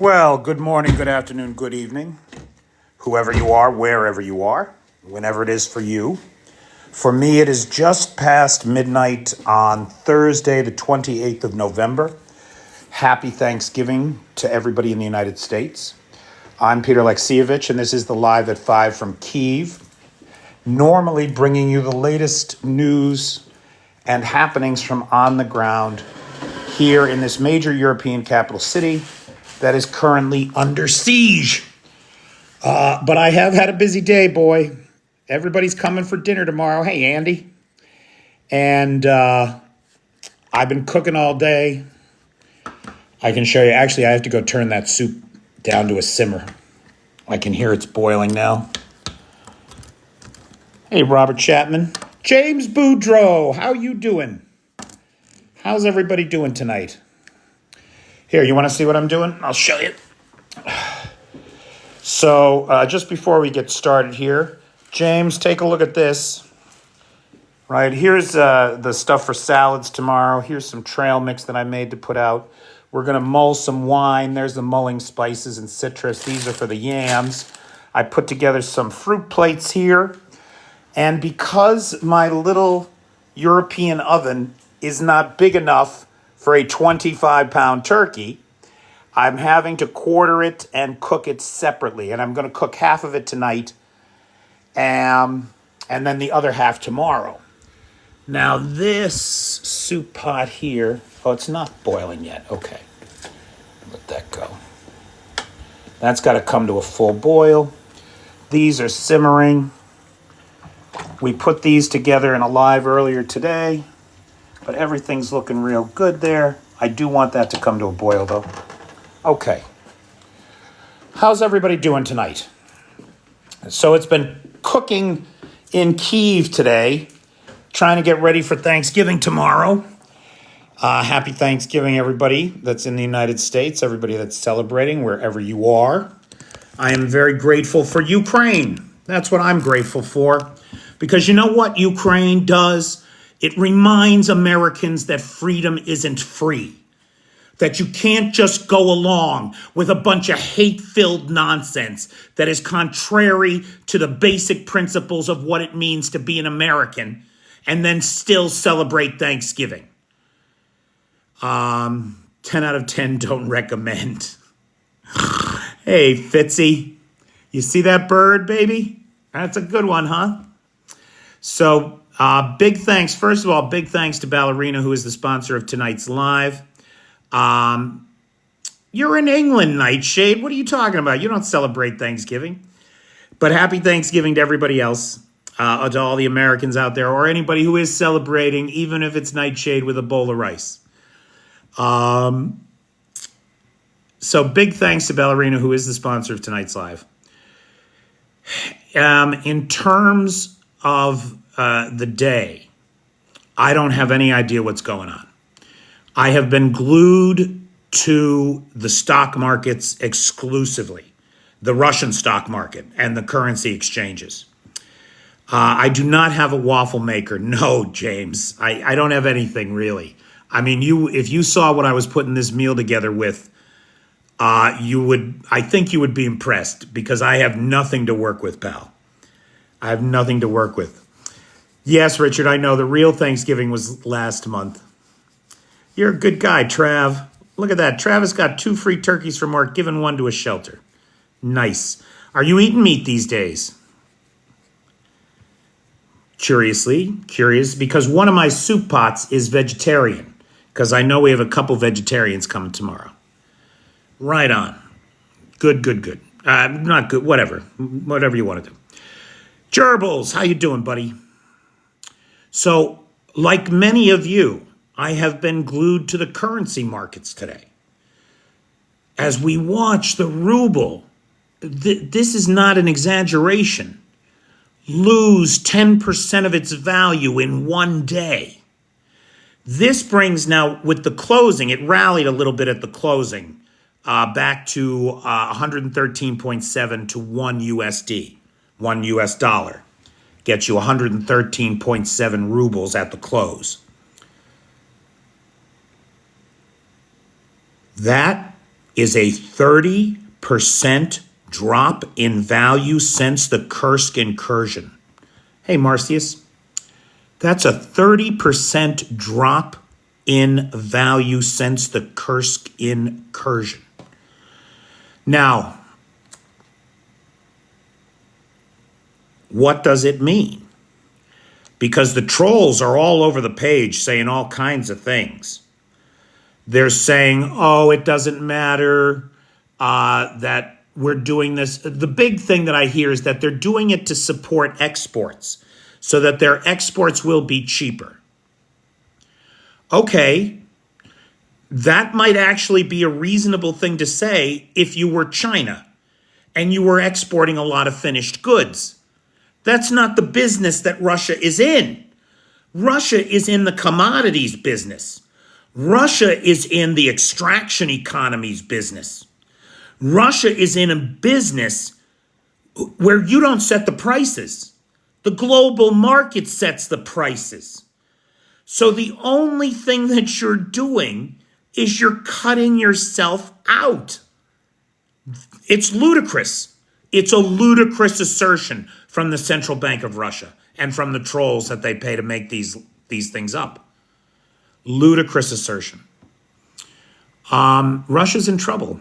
Well, good morning, good afternoon, good evening, whoever you are, wherever you are, whenever it is for you. For me, it is just past midnight on Thursday, the 28th of November. Happy Thanksgiving to everybody in the United States. I'm Peter Alexievich, and this is the Live at 5 from Kyiv, normally bringing you the latest news and happenings from on the ground here in this major European capital city that is currently under siege. But I have had a busy day, boy. Everybody's coming for dinner tomorrow. Hey, Andy. And I've been cooking all day. I can show you. Actually, I have to go turn that soup down to a simmer. I can hear it's boiling now. Hey, Robert Chapman. James Boudreau, how you doing? How's everybody doing tonight? Here, you want to see what I'm doing? I'll show you. So, just before we get started here, James, take a look at this. Right, here's the stuff for salads tomorrow. Here's some trail mix that I made to put out. We're going to mull some wine. There's the mulling spices and citrus. These are for the yams. I put together some fruit plates here. And because my little European oven is not big enough for a 25-pound turkey, I'm having to quarter it and cook it separately. And I'm going to cook half of it tonight and then the other half tomorrow. Now this soup pot here, oh, it's not boiling yet. Okay, let that go. That's got to come to a full boil. These are simmering. We put these together in a live earlier today. But everything's looking real good there. I do want that to come to a boil, though. Okay. How's everybody doing tonight? So it's been cooking in Kyiv today, trying to get ready for Thanksgiving tomorrow. Happy Thanksgiving, everybody that's in the United States, everybody that's celebrating wherever you are. I am very grateful for Ukraine. That's what I'm grateful for. Because you know what Ukraine does? It reminds Americans that freedom isn't free, that you can't just go along with a bunch of hate-filled nonsense that is contrary to the basic principles of what it means to be an American and then still celebrate Thanksgiving. 10 out of 10 don't recommend. Hey, Fitzy, you see that bird, baby? That's a good one, huh? So, big thanks. First of all, big thanks to Ballerina, who is the sponsor of tonight's live. You're in England, Nightshade. What are you talking about? You don't celebrate Thanksgiving. But happy Thanksgiving to everybody else, to all the Americans out there, or anybody who is celebrating, even if it's Nightshade with a bowl of rice. So big thanks to Ballerina, who is the sponsor of tonight's live. In terms of the day, I don't have any idea what's going on. I have been glued to the stock markets exclusively, the Russian stock market and the currency exchanges. I do not have a waffle maker. No, James, I don't have anything really. I mean, if you saw what I was putting this meal together with, I think you would be impressed because I have nothing to work with, pal. I have nothing to work with. Yes, Richard, I know the real Thanksgiving was last month. You're a good guy, Trav. Look at that. Travis got 2 free turkeys from work, giving one to a shelter. Nice. Are you eating meat these days? Curious, because one of my soup pots is vegetarian, because I know we have a couple vegetarians coming tomorrow. Right on. Good. Not good, whatever you want to do. Gerbils, how you doing, buddy? So, like many of you, I have been glued to the currency markets today. As we watch the ruble, this is not an exaggeration, lose 10% of its value in one day. This brings now, with the closing, it rallied a little bit at the closing, back to 113.7 to 1 USD. 1 US dollar gets you 113.7 rubles at the close. That is a 30% drop in value since the Kursk incursion. Hey, Marcius, that's a 30% drop in value since the Kursk incursion. Now, what does it mean? Because the trolls are all over the page saying all kinds of things. They're saying, oh, it doesn't matter that we're doing this. The big thing that I hear is that they're doing it to support exports so that their exports will be cheaper. Okay, that might actually be a reasonable thing to say if you were China and you were exporting a lot of finished goods. That's not the business that Russia is in. Russia is in the commodities business. Russia is in the extraction economy's business. Russia is in a business where you don't set the prices. The global market sets the prices. So the only thing that you're doing is you're cutting yourself out. It's ludicrous. It's a ludicrous assertion from the Central Bank of Russia and from the trolls that they pay to make these things up. Ludicrous assertion. Russia's in trouble.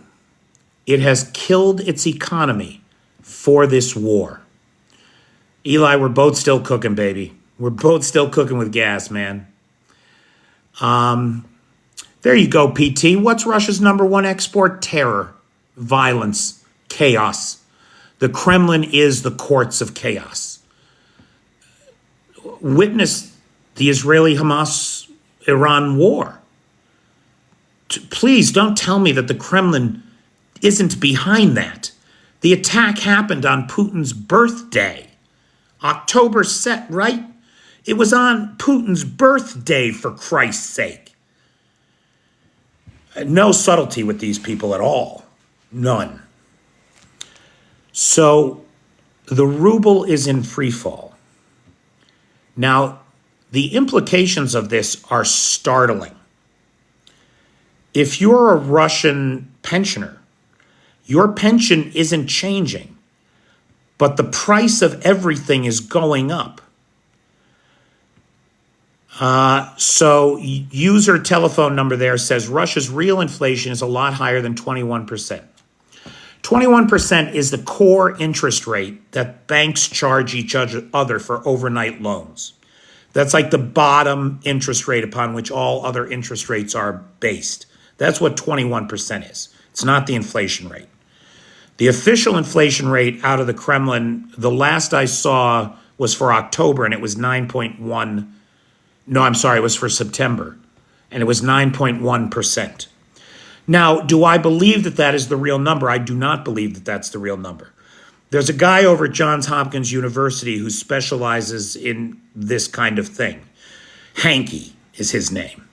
It has killed its economy for this war. Eli, we're both still cooking, baby. We're both still cooking with gas, man. There you go, PT. What's Russia's number one export? Terror, violence, chaos. The Kremlin is the courts of chaos. Witness the Israeli-Hamas-Iran war. Please don't tell me that the Kremlin isn't behind that. The attack happened on Putin's birthday. October set, right? It was on Putin's birthday, for Christ's sake. No subtlety with these people at all. None. So the ruble is in free fall. Now, the implications of this are startling. If you're a Russian pensioner, your pension isn't changing, but the price of everything is going up. So user telephone number there says Russia's real inflation is a lot higher than 21%. 21% is the core interest rate that banks charge each other for overnight loans. That's like the bottom interest rate upon which all other interest rates are based. That's what 21% is. It's not the inflation rate. The official inflation rate out of the Kremlin, the last I saw was for October, and it was 9.1. No, I'm sorry, it was for September, and it was 9.1%. Now, do I believe that that is the real number? I do not believe that that's the real number. There's a guy over at Johns Hopkins University who specializes in this kind of thing. Hankey is his name.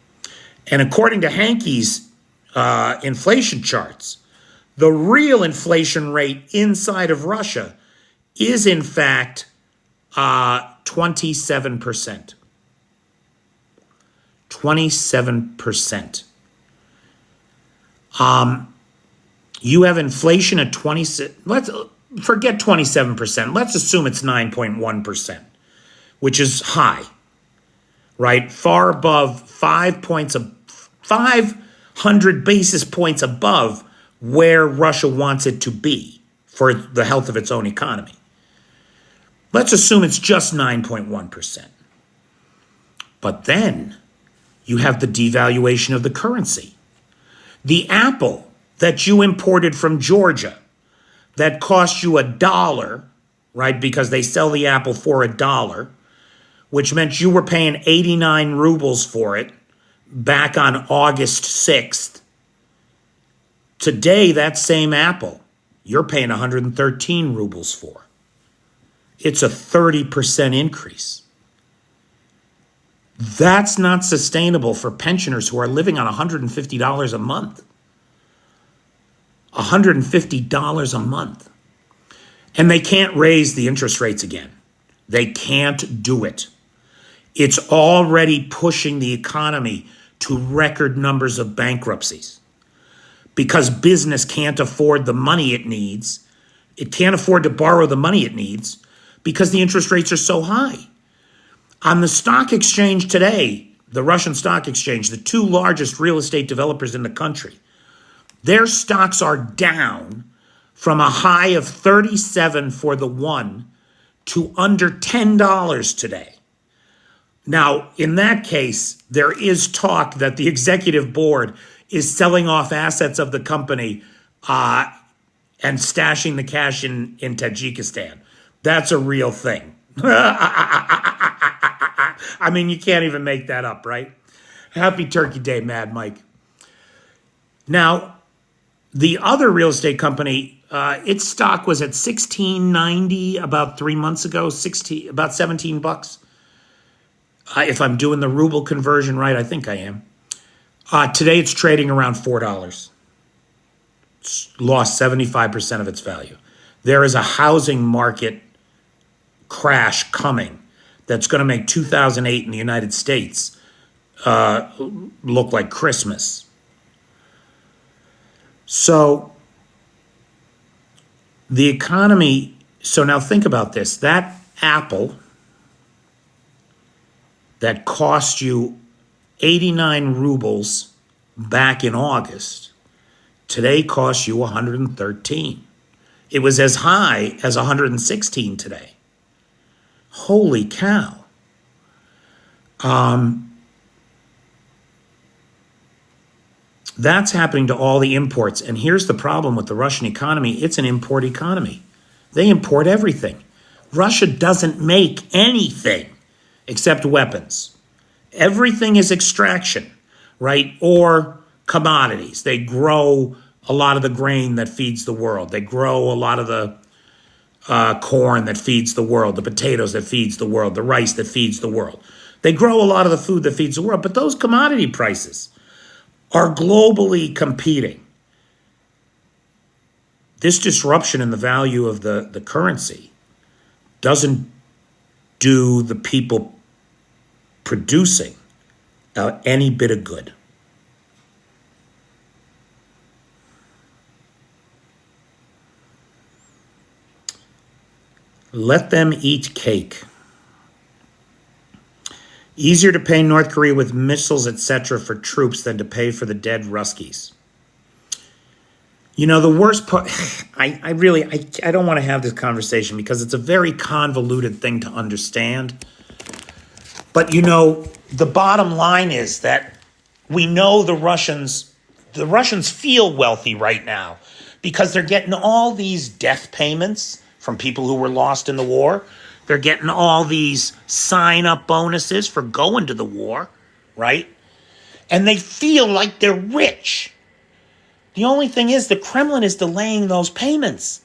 And according to Hankey's inflation charts, the real inflation rate inside of Russia is, in fact, 27%. 27%. You have inflation at 26. Let's forget 27%. Let's assume it's 9.1%, which is high, right? Far above 500 basis points above where Russia wants it to be for the health of its own economy. Let's assume it's just 9.1%. But then you have the devaluation of the currency. The apple that you imported from Georgia that cost you $1, right? Because they sell the apple for $1, which meant you were paying 89 rubles for it back on August 6th. Today, that same apple, you're paying 113 rubles for. It's a 30% increase. That's not sustainable for pensioners who are living on $150 a month. $150 a month. And they can't raise the interest rates again. They can't do it. It's already pushing the economy to record numbers of bankruptcies. because business can't afford the money it needs. It can't afford to borrow the money it needs because the interest rates are so high. On the stock exchange today, the Russian stock exchange, the two largest real estate developers in the country, their stocks are down from a high of 37 for the one to under $10 today. Now, in that case, there is talk that the executive board is selling off assets of the company and stashing the cash in Tajikistan. That's a real thing. I mean, you can't even make that up, right? Happy Turkey Day, Mad Mike. Now, the other real estate company, its stock was at $16.90 about 3 months ago, about $17. If I'm doing the ruble conversion right, I think I am. Today it's trading around $4. It's lost 75% of its value. There is a housing market crash coming that's going to make 2008 in the United States look like Christmas. So the economy, so now think about this. That Apple that cost you 89 rubles back in August, today costs you 113. It was as high as 116 today. Holy cow. That's happening to all the imports. And here's the problem with the Russian economy. It's an import economy. They import everything. Russia doesn't make anything except weapons. Everything is extraction, right? Or commodities. They grow a lot of the grain that feeds the world. They grow a lot of the corn that feeds the world, the potatoes that feeds the world, the rice that feeds the world. They grow a lot of the food that feeds the world, but those commodity prices are globally competing. This disruption in the value of the currency doesn't do the people producing any bit of good. Let them eat cake. Easier to pay North Korea with missiles, etc. for troops than to pay for the dead Ruskies. You know, the worst part, I don't want to have this conversation because it's a very convoluted thing to understand. But, you know, the bottom line is that we know the Russians feel wealthy right now because they're getting all these death payments from people who were lost in the war. They're getting all these sign-up bonuses for going to the war, right? And they feel like they're rich. The only thing is the Kremlin is delaying those payments.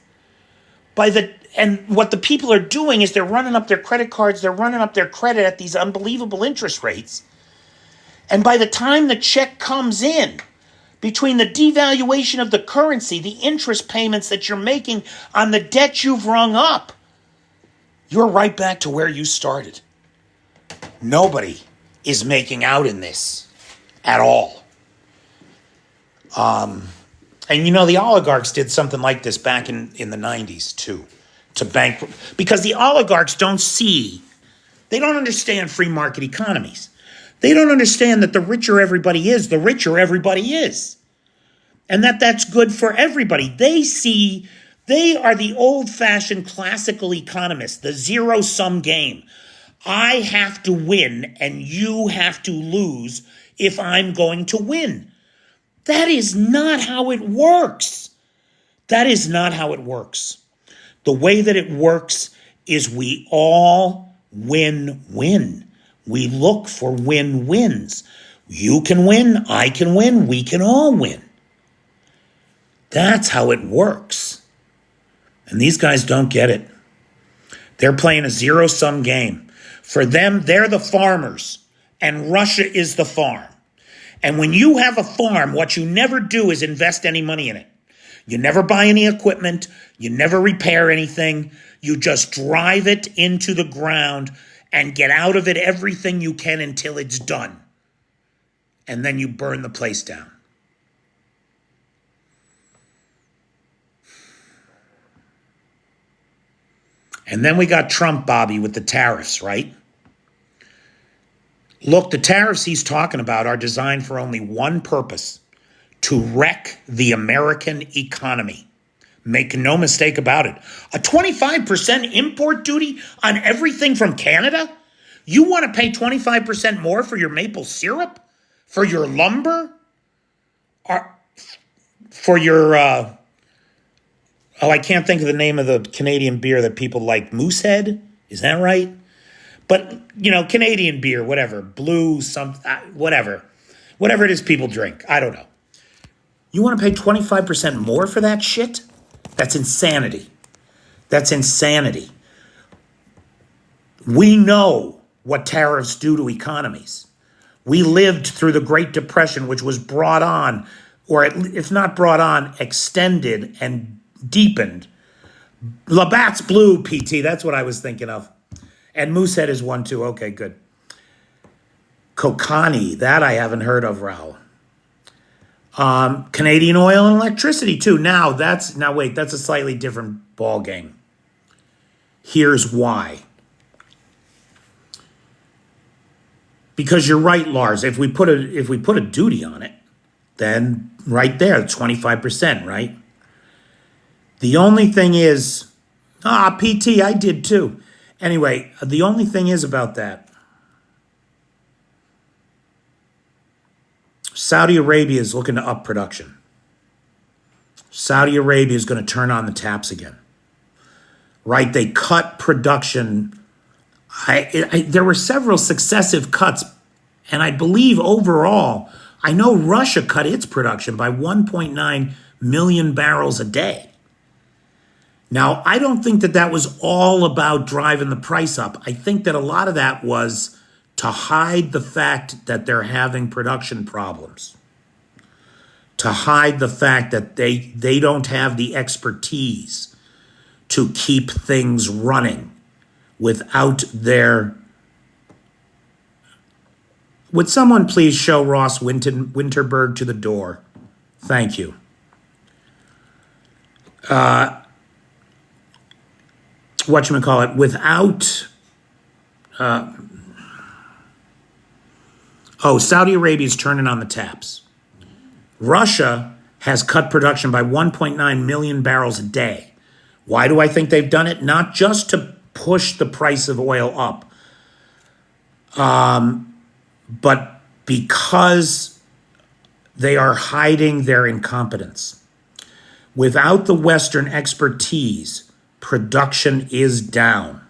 And what the people are doing is they're running up their credit cards, they're running up their credit at these unbelievable interest rates. And by the time the check comes in, between the devaluation of the currency, the interest payments that you're making on the debt you've rung up, you're right back to where you started. Nobody is making out in this at all. And you know, the oligarchs did something like this back in the 90s too, to bank, because the oligarchs they don't understand free market economies. They don't understand that the richer everybody is, the richer everybody is. And that's good for everybody. They are the old-fashioned classical economists, the zero-sum game. I have to win and you have to lose if I'm going to win. That is not how it works. That is not how it works. The way that it works is we all win-win. We look for win-wins. You can win, I can win, we can all win. That's how it works. And these guys don't get it. They're playing a zero-sum game. For them, they're the farmers, and Russia is the farm. And when you have a farm, what you never do is invest any money in it. You never buy any equipment. You never repair anything. You just drive it into the ground and get out of it everything you can until it's done. And then you burn the place down. And then we got Trump, Bobby, with the tariffs, right? Look, the tariffs he's talking about are designed for only one purpose: to wreck the American economy. Make no mistake about it. A 25% import duty on everything from Canada? You want to pay 25% more for your maple syrup? For your lumber? Or for your, I can't think of the name of the Canadian beer that people like. Moosehead? Is that right? But, Canadian beer, whatever. Blue, whatever. Whatever it is people drink. I don't know. You want to pay 25% more for that shit? That's insanity. That's insanity. We know what tariffs do to economies. We lived through the Great Depression, which was brought on, or if not brought on, extended and deepened. Labatt's Blue, PT, that's what I was thinking of. And Moosehead is one too. Okay, good. Kokani, that I haven't heard of, Raul. Canadian oil and electricity too. Now wait, that's a slightly different ball game. Here's why. Because you're right, Lars. If we put a duty on it, then right there, 25%, right? The only thing is, PT, I did too. Anyway, the only thing is about that, Saudi Arabia is looking to up production. Saudi Arabia is going to turn on the taps again. Right? They cut production. There were several successive cuts, and I believe overall, I know Russia cut its production by 1.9 million barrels a day. Now, I don't think that was all about driving the price up. I think that a lot of that was to hide the fact that they're having production problems, to hide the fact that they don't have the expertise to keep things running without their... Would someone please show Ross Winterberg to the door? Thank you. Whatchamacallit, without... Saudi Arabia is turning on the taps. Russia has cut production by 1.9 million barrels a day. Why do I think they've done it? Not just to push the price of oil up, but because they are hiding their incompetence. Without the Western expertise, production is down.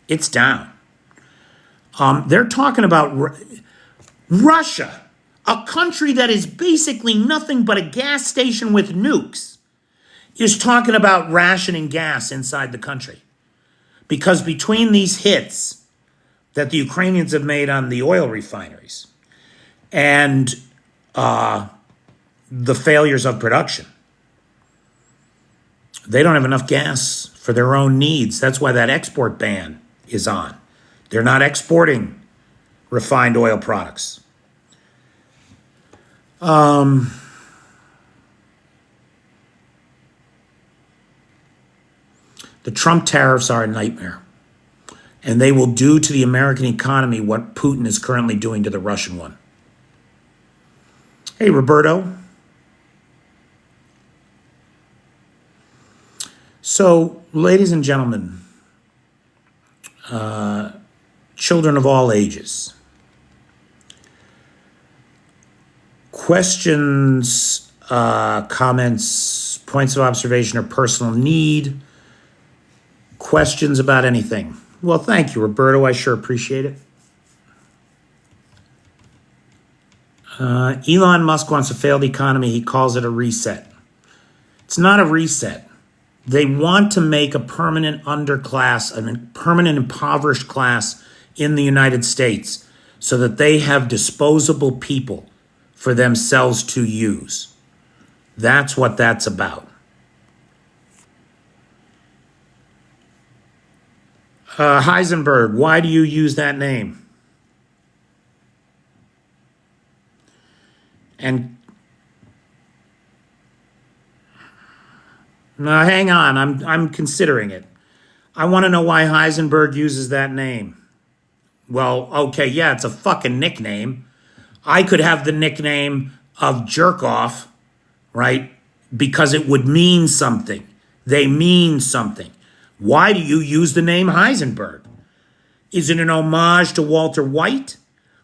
It's down. They're talking about... Russia, a country that is basically nothing but a gas station with nukes, is talking about rationing gas inside the country. Because between these hits that the Ukrainians have made on the oil refineries and the failures of production, they don't have enough gas for their own needs. That's why that export ban is on. They're not exporting refined oil products. The Trump tariffs are a nightmare, and they will do to the American economy what Putin is currently doing to the Russian one. Hey, Roberto. So, ladies and gentlemen, children of all ages, questions, comments, points of observation or personal need, questions about anything. Well, thank you, Roberto. I sure appreciate it. Elon Musk wants a failed economy. He calls it a reset. It's not a reset. They want to make a permanent underclass, a permanent impoverished class in the United States so that they have disposable people for themselves to use. That's what that's about. Heisenberg, why do you use that name? And now, hang on, I'm considering it. I want to know why Heisenberg uses that name. Well, okay, yeah, it's a fucking nickname. I could have the nickname of jerk off, right? Because it would mean something. They mean something. Why do you use the name Heisenberg? Is it an homage to Walter White?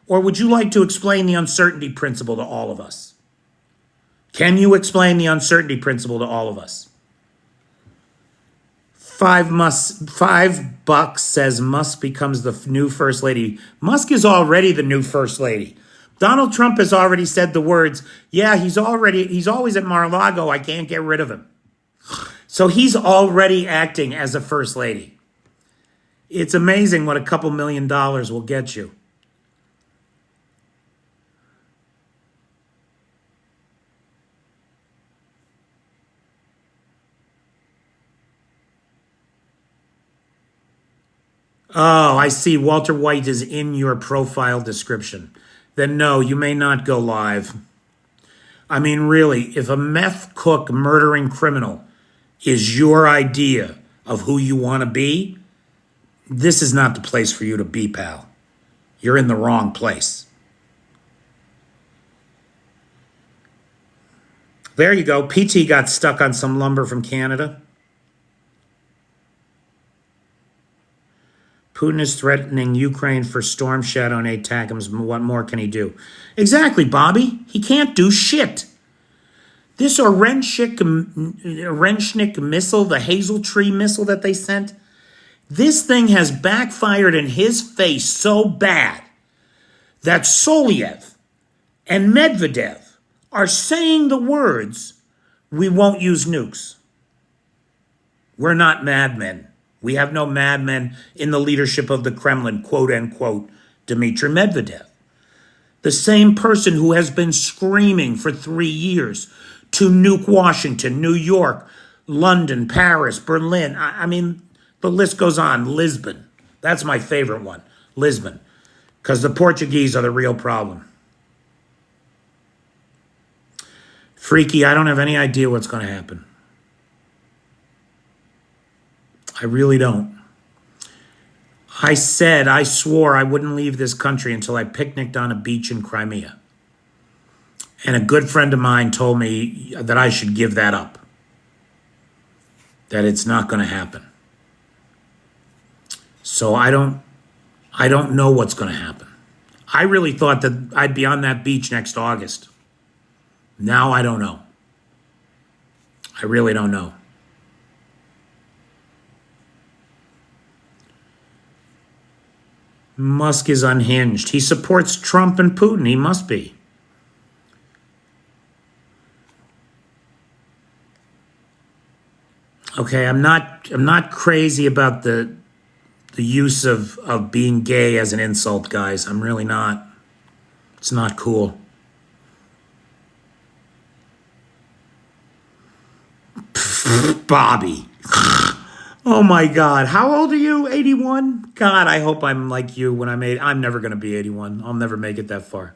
Or would you like to explain the uncertainty principle to all of us? Can you explain the uncertainty principle to all of us? $5 says Musk becomes the new first lady. Musk is already the new first lady. Donald Trump has already said the words, yeah, he's always at Mar-a-Lago. I can't get rid of him. So he's already acting as a first lady. It's amazing what a couple $1 million will get you. Oh, I see. Walter White is in your profile description. Then no, you may not go live. I mean, really, if a meth cook murdering criminal is your idea of who you want to be, this is not the place for you to be, pal. You're in the wrong place. There you go. PT got stuck on some lumber from Canada. Putin is threatening Ukraine for Storm Shadow and ATACMS. What more can he do? Exactly, Bobby. He can't do shit. This Orenchik missile, the Hazeltree missile that they sent, this thing has backfired in his face so bad that Soliev and Medvedev are saying the words, we won't use nukes. We're not madmen. We have no madmen in the leadership of the Kremlin, quote unquote, Dmitry Medvedev. The same person who has been screaming for 3 years to nuke Washington, New York, London, Paris, Berlin. I mean, the list goes on. Lisbon. That's my favorite one. Lisbon. Because the Portuguese are the real problem. Freaky, I don't have any idea what's going to happen. I really don't. I swore I wouldn't leave this country until I picnicked on a beach in Crimea. And a good friend of mine told me that I should give that up. That it's not going to happen. So I don't know what's going to happen. I really thought that I'd be on that beach next August. Now I don't know. I really don't know. Musk is unhinged. He supports Trump and Putin. He must be. Okay, I'm not crazy about the use of being gay as an insult, guys. I'm really not. It's not cool. Bobby. Oh my God. How old are you? 81? God, I hope I'm like you when I'm 80. I'm never going to be 81. I'll never make it that far.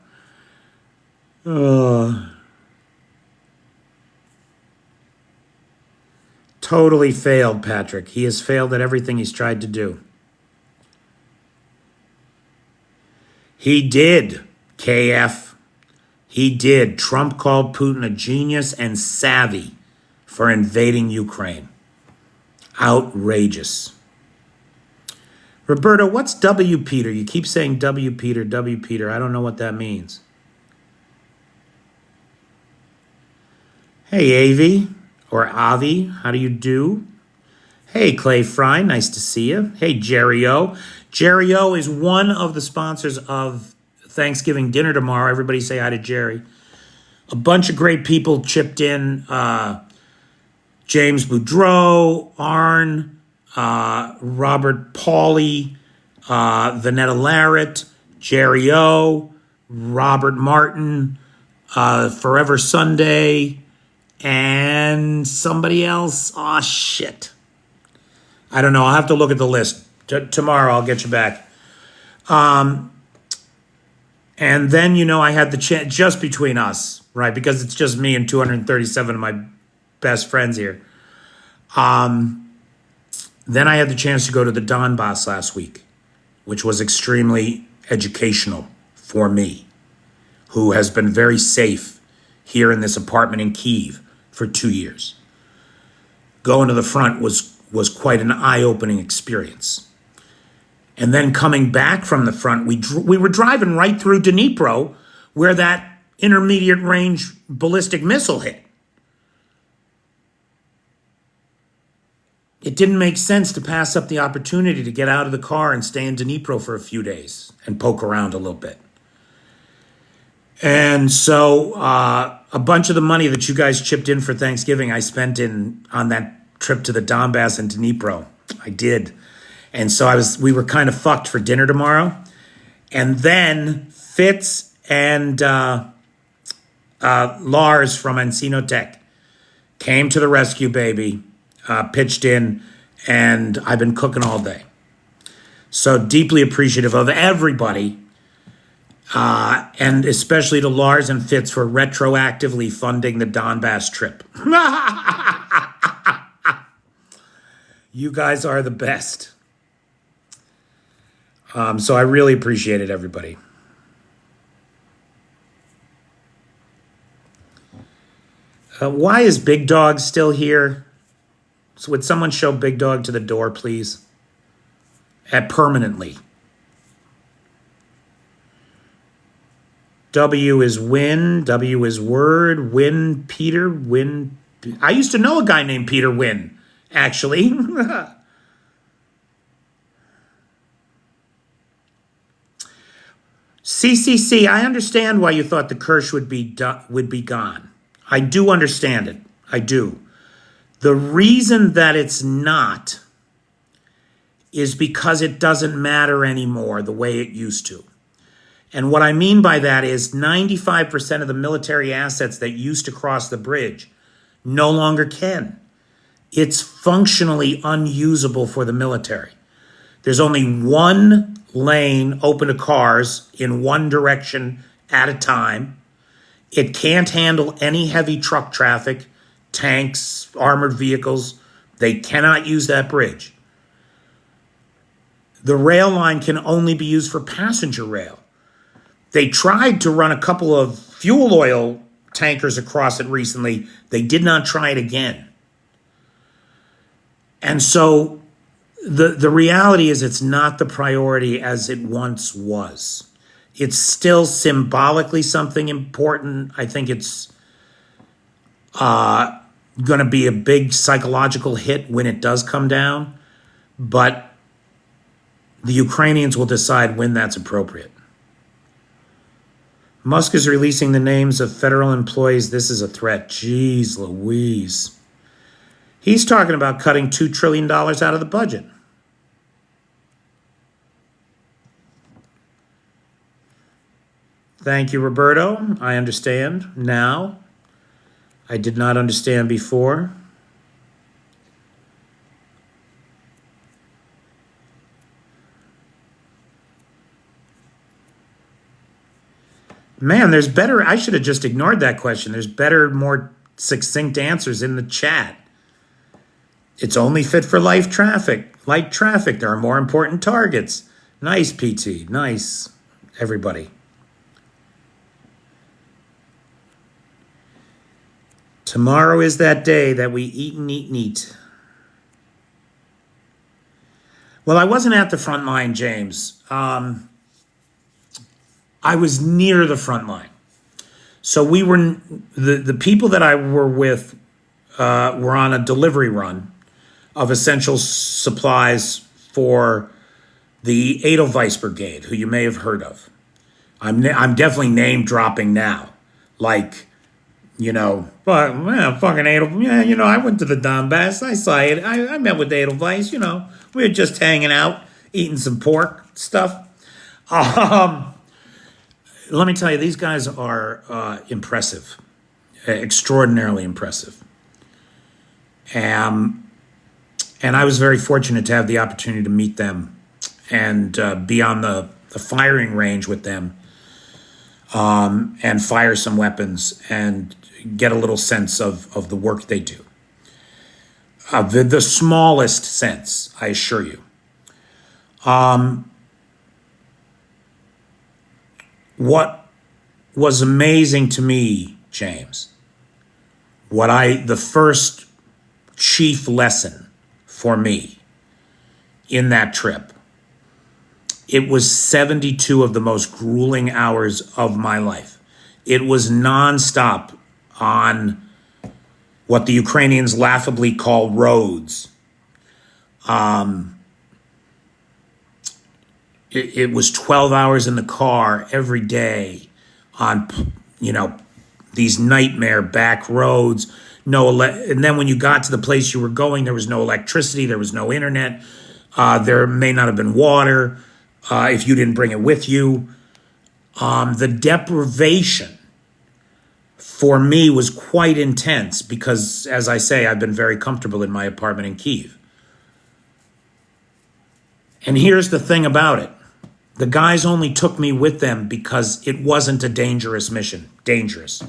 Totally failed, Patrick. He has failed at everything he's tried to do. He did, KF. He did. Trump called Putin a genius and savvy for invading Ukraine. Outrageous. Roberto, what's W. Peter? You keep saying W. Peter, W. Peter. I don't know what that means. Hey, Avi, or Avi, how do you do? Hey, Clay Fry, nice to see you. Hey, Jerry O. Jerry O is one of the sponsors of Thanksgiving dinner tomorrow. Everybody say hi to Jerry. A bunch of great people chipped in. James Boudreau, Arn, Robert Pauley, Vanetta Larrett, Jerry O, Robert Martin, Forever Sunday, and somebody else. Oh, shit. I don't know. I'll have to look at the list. Tomorrow I'll get you back. And then, I had the chance just between us, right? Because it's just me and 237 of my best friends here. Then I had the chance to go to the Donbass last week, which was extremely educational for me, who has been very safe here in this apartment in Kyiv for 2 years. Going to the front was quite an eye-opening experience. And then coming back from the front, we were driving right through Dnipro, where that intermediate range ballistic missile hit. It didn't make sense to pass up the opportunity to get out of the car and stay in Dnipro for a few days and poke around a little bit. And so a bunch of the money that you guys chipped in for Thanksgiving, I spent on that trip to the Donbass and Dnipro. I did. And so we were kind of fucked for dinner tomorrow. And then Fitz and Lars from Encino Tech came to the rescue, baby, pitched in, and I've been cooking all day. So deeply appreciative of everybody, and especially to Lars and Fitz for retroactively funding the Donbass trip. You guys are the best. So I really appreciate it, everybody. Why is Big Dog still here? So would someone show Big Dog to the door, please? Permanently. W is win. W is word. Win, Peter. Win. I used to know a guy named Peter Win, actually. CCC, I understand why you thought the Kirsch would be gone. I do understand it. I do. The reason that it's not is because it doesn't matter anymore the way it used to. And what I mean by that is 95% of the military assets that used to cross the bridge no longer can. It's functionally unusable for the military. There's only one lane open to cars in one direction at a time. It can't handle any heavy truck traffic, tanks, armored vehicles. They cannot use that bridge. The rail line can only be used for passenger rail. They tried to run a couple of fuel oil tankers across it recently. They did not try it again. And so the reality is it's not the priority as it once was. It's still symbolically something important. I think it's going to be a big psychological hit when it does come down. But the Ukrainians will decide when that's appropriate. Musk is releasing the names of federal employees. This is a threat. Jeez Louise. He's talking about cutting $2 trillion out of the budget. Thank you, Roberto. I understand now. I did not understand before. Man, there's better. I should have just ignored that question. There's better, more succinct answers in the chat. It's only fit for light traffic. There are more important targets. Nice, PT. Nice, everybody. Tomorrow is that day that we eat and eat and eat. Well, I wasn't at the front line, James. I was near the front line. So we were, the people that I were with were on a delivery run of essential supplies for the Edelweiss Brigade, who you may have heard of. I'm definitely name dropping now. Like, you know, but fucking Edelweiss. Yeah, you know, I went to the Donbass. I saw it. I met with Edelweiss. You know, we were just hanging out, eating some pork stuff. Let me tell you, these guys are impressive, extraordinarily impressive. And I was very fortunate to have the opportunity to meet them and be on the firing range with them and fire some weapons and get a little sense of the work they do. The smallest sense, I assure you. What was amazing to me, James, the first chief lesson for me in that trip, it was 72 of the most grueling hours of my life. It was nonstop on what the Ukrainians laughably call roads. It was 12 hours in the car every day on, these nightmare back roads. And then when you got to the place you were going, there was no electricity, there was no internet, there may not have been water if you didn't bring it with you. The deprivation for me was quite intense because, as I say, I've been very comfortable in my apartment in Kyiv. And here's the thing about it. The guys only took me with them because it wasn't a dangerous mission. Dangerous.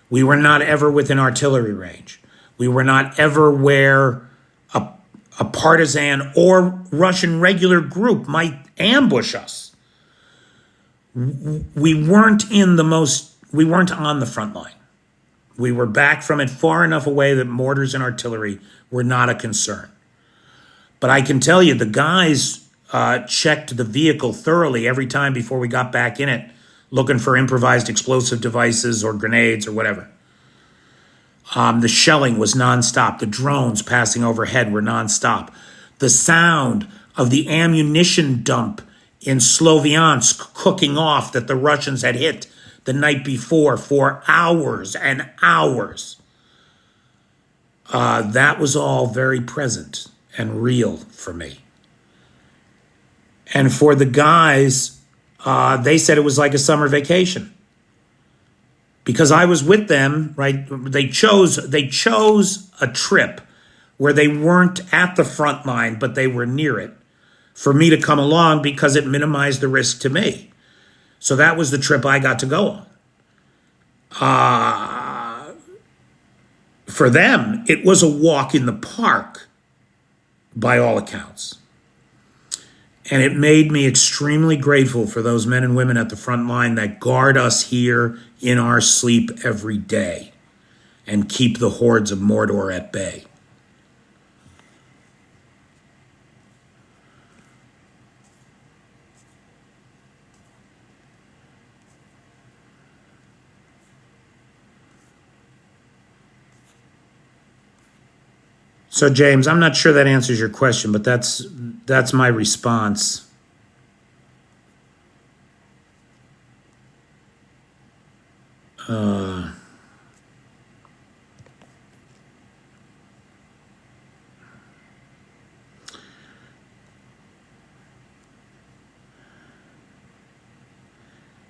We were not ever within artillery range. We were not ever where a partisan or Russian regular group might ambush us. We weren't on the front line. We were back from it far enough away that mortars and artillery were not a concern. But I can tell you, the guys checked the vehicle thoroughly every time before we got back in it, looking for improvised explosive devices or grenades or whatever. The shelling was nonstop. The drones passing overhead were nonstop. The sound of the ammunition dump in Sloviansk cooking off that the Russians had hit the night before for hours and hours. That was all very present and real for me. And for the guys, they said it was like a summer vacation. Because I was with them, right? They chose a trip where they weren't at the front line, but they were near it, for me to come along because it minimized the risk to me. So that was the trip I got to go on. For them, it was a walk in the park, by all accounts. And it made me extremely grateful for those men and women at the front line that guard us here in our sleep every day and keep the hordes of Mordor at bay. So, James, I'm not sure that answers your question, but that's my response.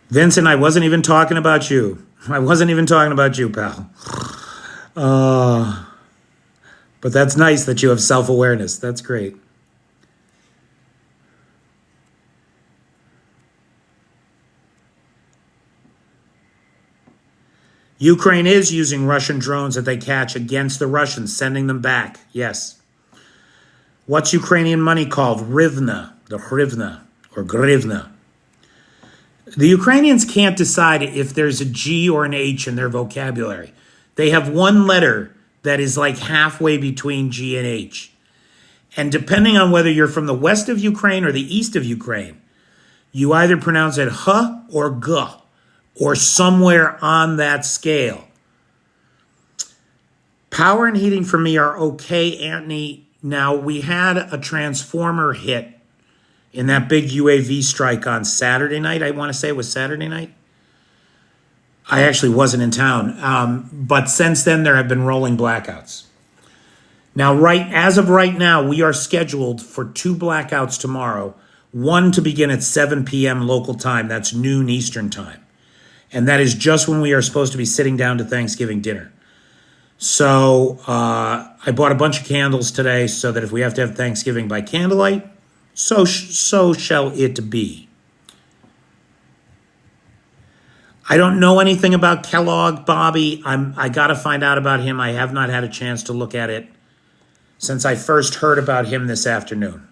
Vincent, I wasn't even talking about you. I wasn't even talking about you, pal. But that's nice that you have self-awareness. That's great. Ukraine is using Russian drones that they catch against the Russians, sending them back. Yes. What's Ukrainian money called? Hryvnia, the hryvnia or grivna. The Ukrainians can't decide if there's a G or an H in their vocabulary. They have one letter that is like halfway between G and H. And depending on whether you're from the west of Ukraine or the east of Ukraine, you either pronounce it H or G, or somewhere on that scale. Power and heating for me are okay, Anthony. Now, we had a transformer hit in that big UAV strike on Saturday night. I want to say it was Saturday night. I actually wasn't in town. But since then, there have been rolling blackouts. Now, as of right now, we are scheduled for 2 blackouts tomorrow. One to begin at 7 p.m. local time. That's noon Eastern time. And that is just when we are supposed to be sitting down to Thanksgiving dinner. So I bought a bunch of candles today so that if we have to have Thanksgiving by candlelight, so shall it be. I don't know anything about Kellogg, Bobby. I got to find out about him. I have not had a chance to look at it. since I first heard about him this afternoon.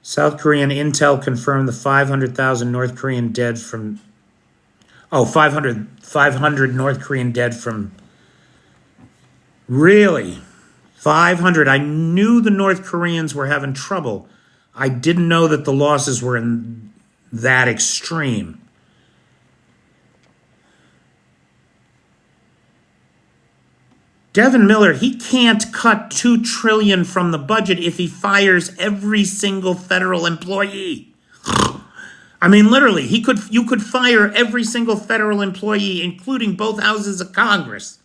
South Korean intel confirmed the 500,000 North Korean dead from... 500 North Korean dead from... Really? 500. I knew the North Koreans were having trouble. I didn't know that the losses were in that extreme. Devin Miller, he can't cut $2 trillion from the budget if he fires every single federal employee. I mean, literally, you could fire every single federal employee, including both houses of Congress,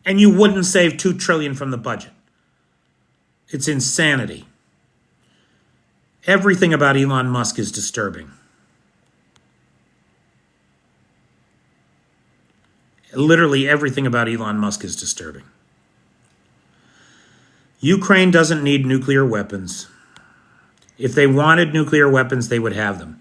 and you wouldn't save $2 trillion from the budget. It's insanity. Everything about Elon Musk is disturbing. Literally everything about Elon Musk is disturbing. Ukraine doesn't need nuclear weapons. If they wanted nuclear weapons, they would have them.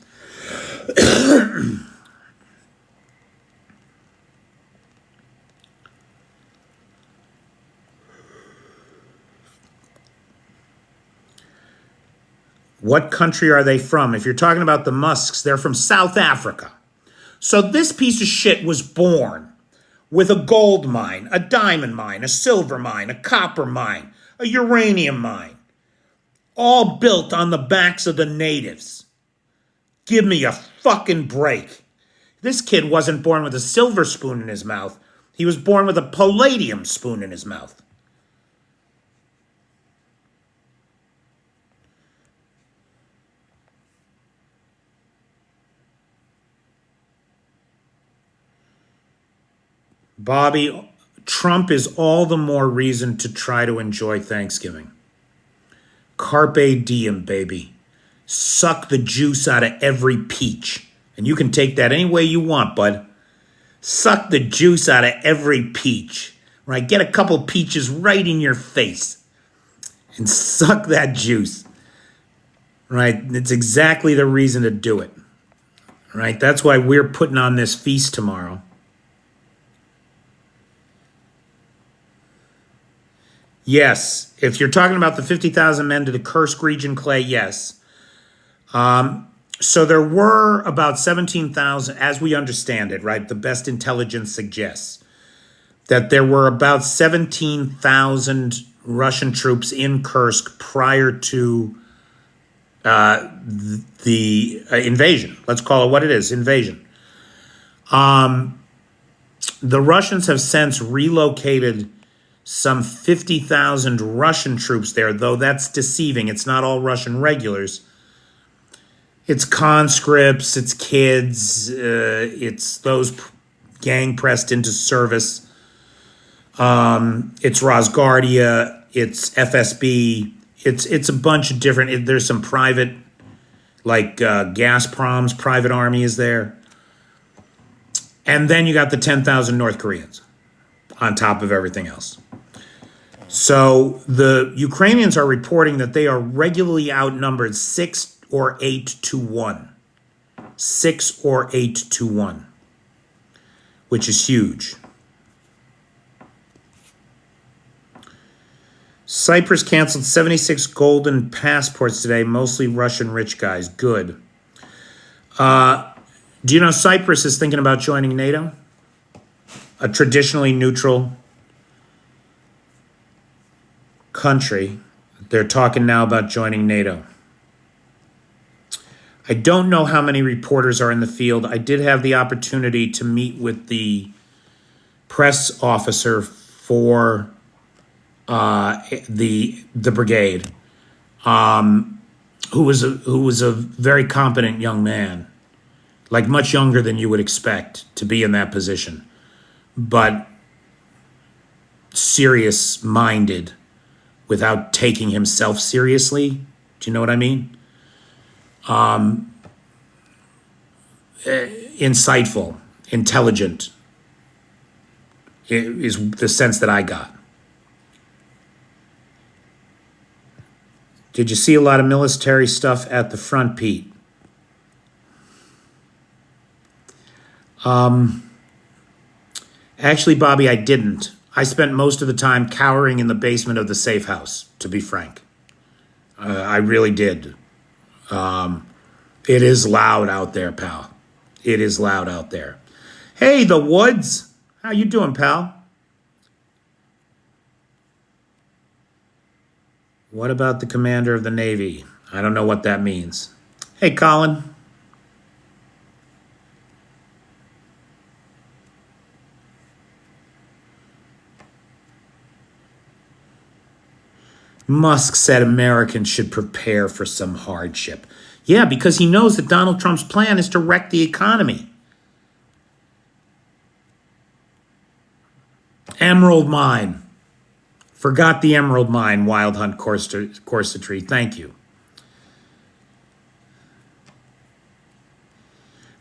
What country are they from? If you're talking about the Musks, they're from South Africa. So this piece of shit was born with a gold mine, a diamond mine, a silver mine, a copper mine, a uranium mine, all built on the backs of the natives. Give me a fucking break. This kid wasn't born with a silver spoon in his mouth. He was born with a palladium spoon in his mouth. Bobby, Trump is all the more reason to try to enjoy Thanksgiving. Carpe diem, baby. Suck the juice out of every peach. And you can take that any way you want, bud. Suck the juice out of every peach. Right? Get a couple peaches right in your face. And suck that juice. Right? It's exactly the reason to do it. Right? That's why we're putting on this feast tomorrow. Yes, if you're talking about the 50,000 men to the Kursk region, Clay, yes. So there were about 17,000, as we understand it, right? The best intelligence suggests that there were about 17,000 Russian troops in Kursk prior to the invasion. Let's call it what it is, invasion. The Russians have since relocated some 50,000 Russian troops there, though that's deceiving. It's not all Russian regulars. It's conscripts, it's kids, it's those gang pressed into service. It's Rosguardia, it's FSB, it's a bunch of different, there's some private, like Gazprom's private army is there. And then you got the 10,000 North Koreans on top of everything else. So the Ukrainians are reporting that they are regularly outnumbered 6 or 8 to 1. 6 or 8 to 1, which is huge. Cyprus canceled 76 golden passports today, mostly Russian rich guys. Good. Do you know Cyprus is thinking about joining NATO? A traditionally neutral country. They're talking now about joining NATO. I don't know how many reporters are in the field. I did have the opportunity to meet with the press officer for the brigade, who was a very competent young man, like much younger than you would expect to be in that position, but serious-minded without taking himself seriously. Do you know what I mean? Insightful, intelligent is the sense that I got. Did you see a lot of military stuff at the front, Pete? Actually, Bobby, I didn't. I spent most of the time cowering in the basement of the safe house, to be frank. I really did. It is loud out there, pal. It is loud out there. Hey, the Woods. How you doing, pal? What about the commander of the Navy? I don't know what that means. Hey, Colin. Musk said Americans should prepare for some hardship. Yeah, because he knows that Donald Trump's plan is to wreck the economy. Emerald Mine. Forgot the Emerald Mine, Wild Hunt Corsetry. Thank you.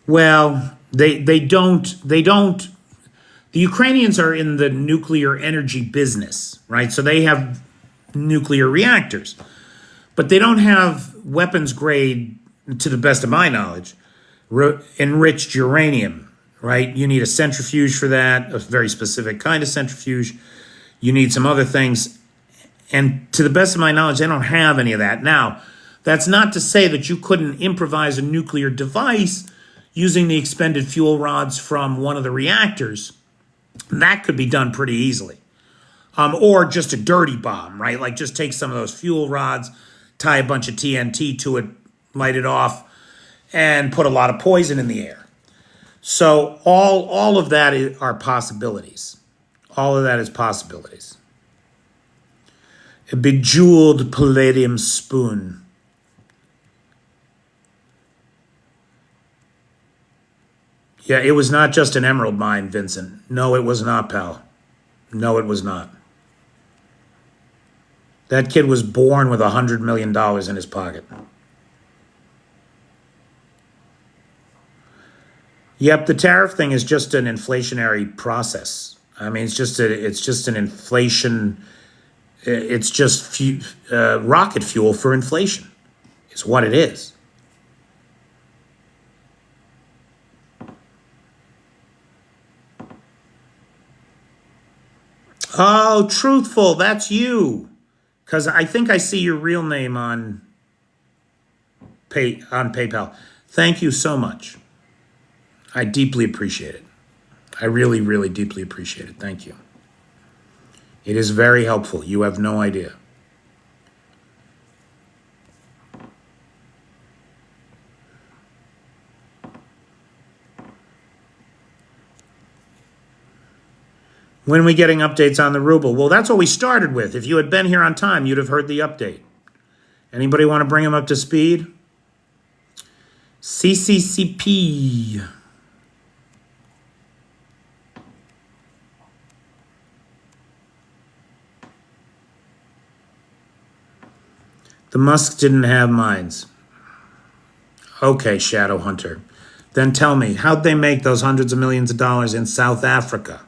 Well, they don't. The Ukrainians are in the nuclear energy business, right? So they have nuclear reactors, but they don't have weapons grade, to the best of my knowledge, enriched uranium, right? You need a centrifuge for that, a very specific kind of centrifuge. You need some other things. And to the best of my knowledge, they don't have any of that. Now, that's not to say that you couldn't improvise a nuclear device using the expended fuel rods from one of the reactors. That could be done pretty easily. Or just a dirty bomb, right? Like just take some of those fuel rods, tie a bunch of TNT to it, light it off, and put a lot of poison in the air. So all of that are possibilities. All of that is possibilities. A bejeweled palladium spoon. Yeah, it was not just an emerald mine, Vincent. No, it was not, pal. No, it was not. That kid was born with $100 million in his pocket. Yep, the tariff thing is just an inflationary process. I mean, it's just an inflation. It's just rocket fuel for inflation. Is what it is. Oh, Truthful, that's you. Because I think I see your real name on PayPal. Thank you so much. I deeply appreciate it. I really, really deeply appreciate it. Thank you. It is very helpful. You have no idea. When are we getting updates on the ruble? Well, that's what we started with. If you had been here on time, you'd have heard the update. Anybody want to bring him up to speed? CCCP. The Musks didn't have mines. Okay, Shadow Hunter. Then tell me, how'd they make those hundreds of millions of dollars in South Africa?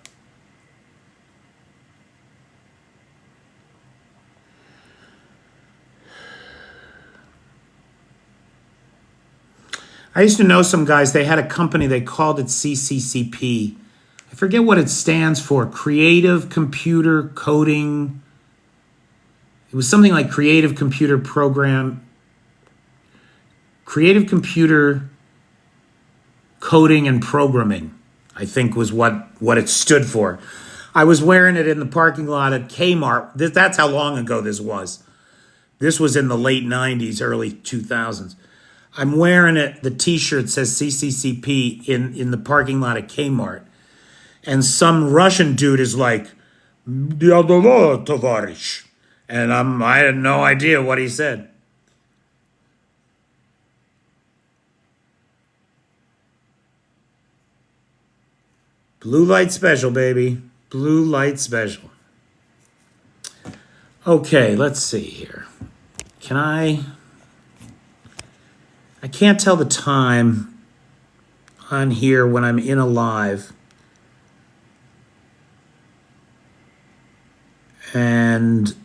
I used to know some guys, they had a company, they called it CCCP. I forget what it stands for. Creative Computer Coding. It was something like Creative Computer Program. Creative Computer Coding and Programming, I think was what it stood for. I was wearing it in the parking lot at Kmart. That's how long ago this was. This was in the late 90s, early 2000s. I'm wearing it. The T-shirt says CCCP in the parking lot at Kmart. And some Russian dude is like, Tovarish. And I had no idea what he said. Blue light special, baby. Blue light special. Okay, let's see here. I can't tell the time on here when I'm in a live. And,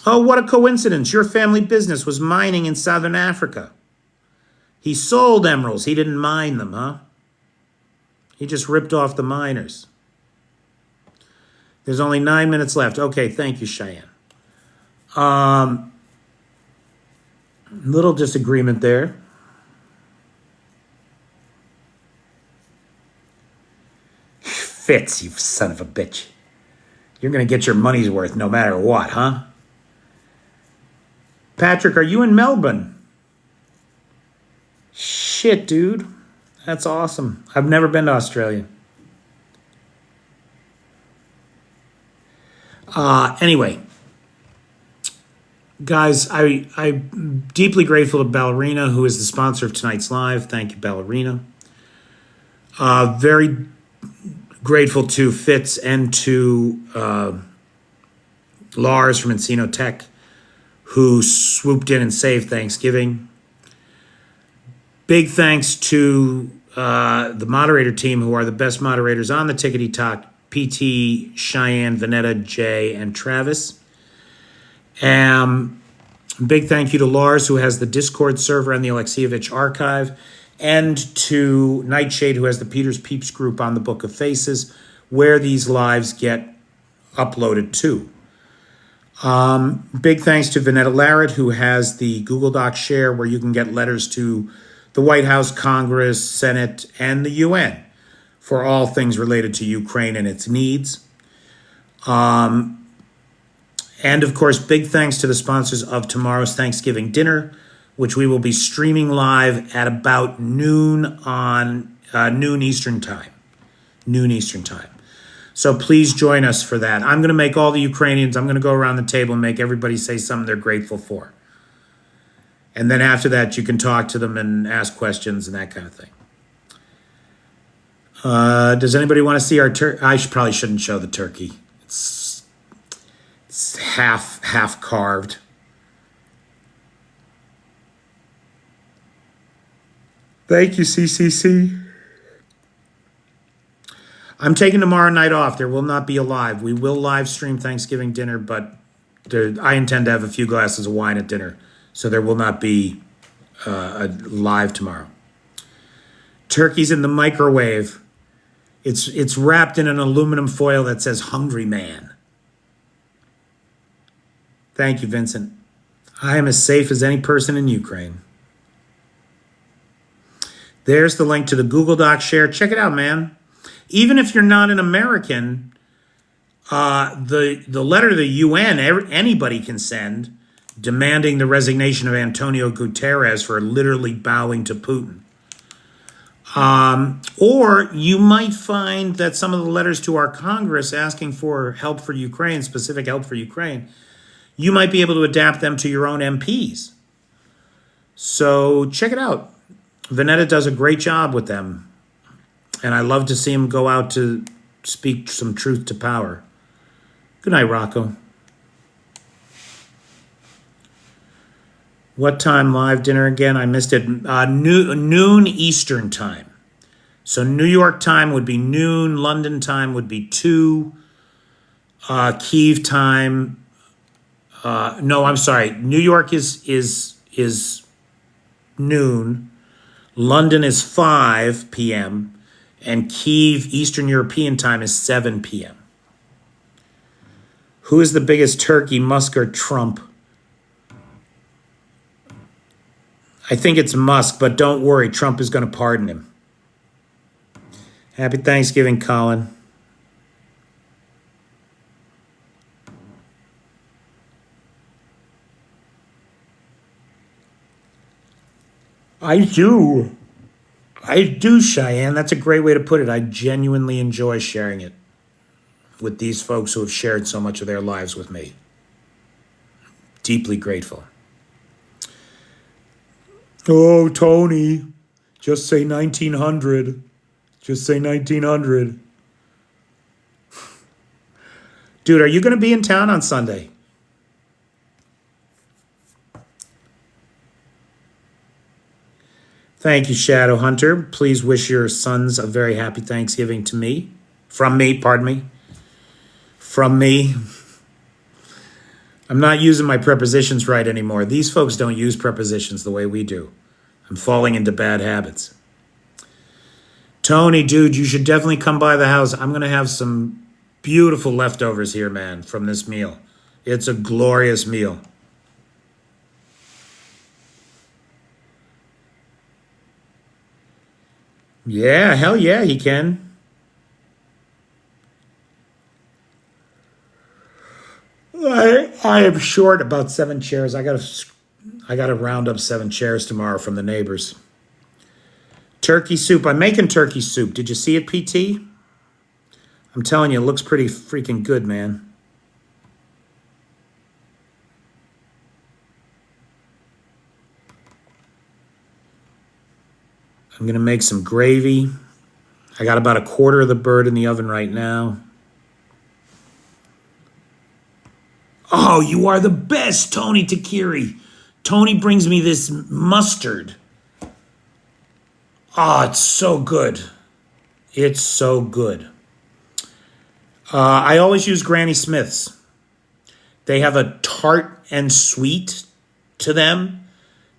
oh, what a coincidence. Your family business was mining in Southern Africa. He sold emeralds. He didn't mine them, huh? He just ripped off the miners. There's only 9 minutes left. Okay, thank you, Cheyenne. Little disagreement there. Fitz, you son of a bitch. You're going to get your money's worth no matter what, huh? Patrick, are you in Melbourne? Shit, dude. That's awesome. I've never been to Australia. Anyway, guys, I'm deeply grateful to Ballerina, who is the sponsor of tonight's live. Thank you, Ballerina. Very grateful to Fitz and to Lars from Encino Tech, who swooped in and saved Thanksgiving. Big thanks to the moderator team, who are the best moderators on the Tickety Talk: PT, Cheyenne, Vanetta, Jay, and Travis. Big thank you to Lars, who has the Discord server and the Alexievich archive, and to Nightshade, who has the Peter's Peeps group on the Book of Faces, where these lives get uploaded to. Big thanks to Vanetta Larrett, who has the Google Doc share where you can get letters to the White House, Congress, Senate, and the UN for all things related to Ukraine and its needs. And of course, big thanks to the sponsors of tomorrow's Thanksgiving dinner, which we will be streaming live at about noon Eastern time. Noon Eastern time. So please join us for that. I'm going to make all the Ukrainians, I'm going to go around the table and make everybody say something they're grateful for. And then after that, you can talk to them and ask questions and that kind of thing. Does anybody want to see our turkey? I probably shouldn't show the turkey. It's half carved. Thank you, CCC. I'm taking tomorrow night off. There will not be a live. We will live stream Thanksgiving dinner, but I intend to have a few glasses of wine at dinner, so there will not be a live tomorrow. Turkey's in the microwave. It's wrapped in an aluminum foil that says "Hungry Man." Thank you, Vincent. I am as safe as any person in Ukraine. There's the link to the Google Doc share. Check it out, man. Even if you're not an American, the letter to the UN, anybody can send, demanding the resignation of Antonio Guterres for literally bowing to Putin. Or you might find that some of the letters to our Congress asking for help for Ukraine, specific help for Ukraine, you might be able to adapt them to your own MPs. So check it out. Vanetta does a great job with them. And I love to see him go out to speak some truth to power. Good night, Rocco. What time live dinner again? I missed it. Noon Eastern time. So New York time would be noon. London time would be 2. Kyiv time. No, I'm sorry. New York is noon. London is 5 p.m. And Kyiv Eastern European time is 7 p.m. Who is the biggest turkey, Musk or Trump? I think it's Musk, but don't worry, Trump is going to pardon him. Happy Thanksgiving, Colin. I do, Cheyenne. That's a great way to put it. I genuinely enjoy sharing it with these folks who have shared so much of their lives with me. Deeply grateful. Oh, Tony, just say 1900. Just say 1900. Dude, are you going to be in town on Sunday? Thank you, Shadow Hunter. Please wish your sons a very happy Thanksgiving to me. From me, pardon me. From me. I'm not using my prepositions right anymore. These folks don't use prepositions the way we do. I'm falling into bad habits. Tony, dude, you should definitely come by the house. I'm going to have some beautiful leftovers here, man, from this meal. It's a glorious meal. Yeah, hell yeah, he can. I am short about 7 chairs. I gotta round up 7 chairs tomorrow from the neighbors. Turkey soup. I'm making turkey soup. Did you see it, PT? I'm telling you, it looks pretty freaking good, man. I'm gonna make some gravy. I got about a quarter of the bird in the oven right now. Oh, you are the best, Tony Takiri. Tony brings me this mustard. Oh, it's so good. It's so good. I always use Granny Smith's. They have a tart and sweet to them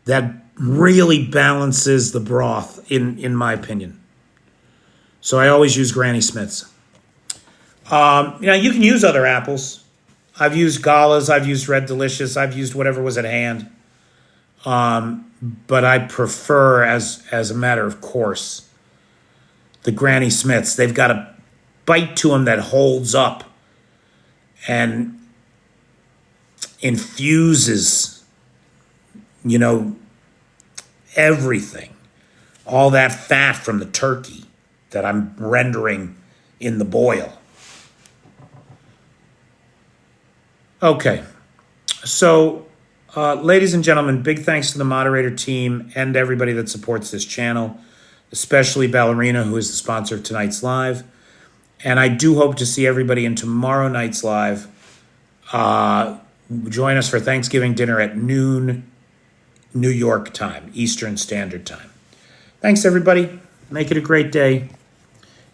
that really balances the broth, in my opinion. So I always use Granny Smith's. You can use other apples. I've used Galas, I've used Red Delicious, I've used whatever was at hand. But I prefer, as a matter of course, the Granny Smiths. They've got a bite to them that holds up and infuses, everything. All that fat from the turkey that I'm rendering in the boil. Okay, so ladies and gentlemen, big thanks to the moderator team and everybody that supports this channel, especially Ballerina, who is the sponsor of tonight's live. And I do hope to see everybody in tomorrow night's live. Join us for Thanksgiving dinner at noon New York time, Eastern Standard Time. Thanks, everybody. Make it a great day.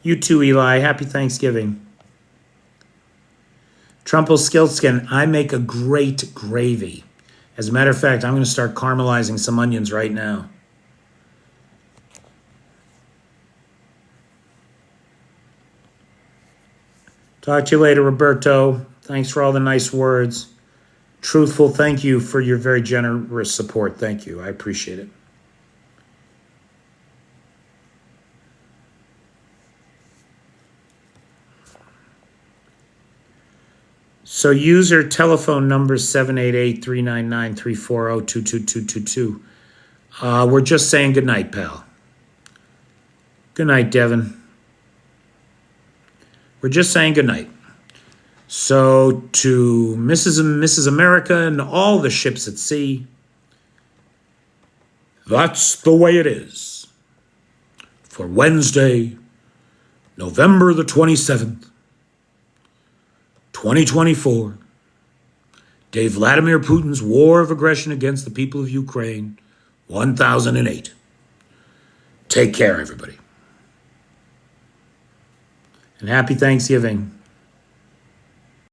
You too, Eli. Happy Thanksgiving. Trumpelskilskin, I make a great gravy. As a matter of fact, I'm going to start caramelizing some onions right now. Talk to you later, Roberto. Thanks for all the nice words. Truthful, thank you for your very generous support. Thank you. I appreciate it. So user telephone number 788-399-340-22222. We're just saying goodnight, pal. Good night, Devin. We're just saying goodnight. So to Mrs. and Mrs. America and all the ships at sea, that's the way it is. For Wednesday, November the 27th, 2024, day Vladimir Putin's war of aggression against the people of Ukraine, 1008. Take care, everybody. And happy Thanksgiving.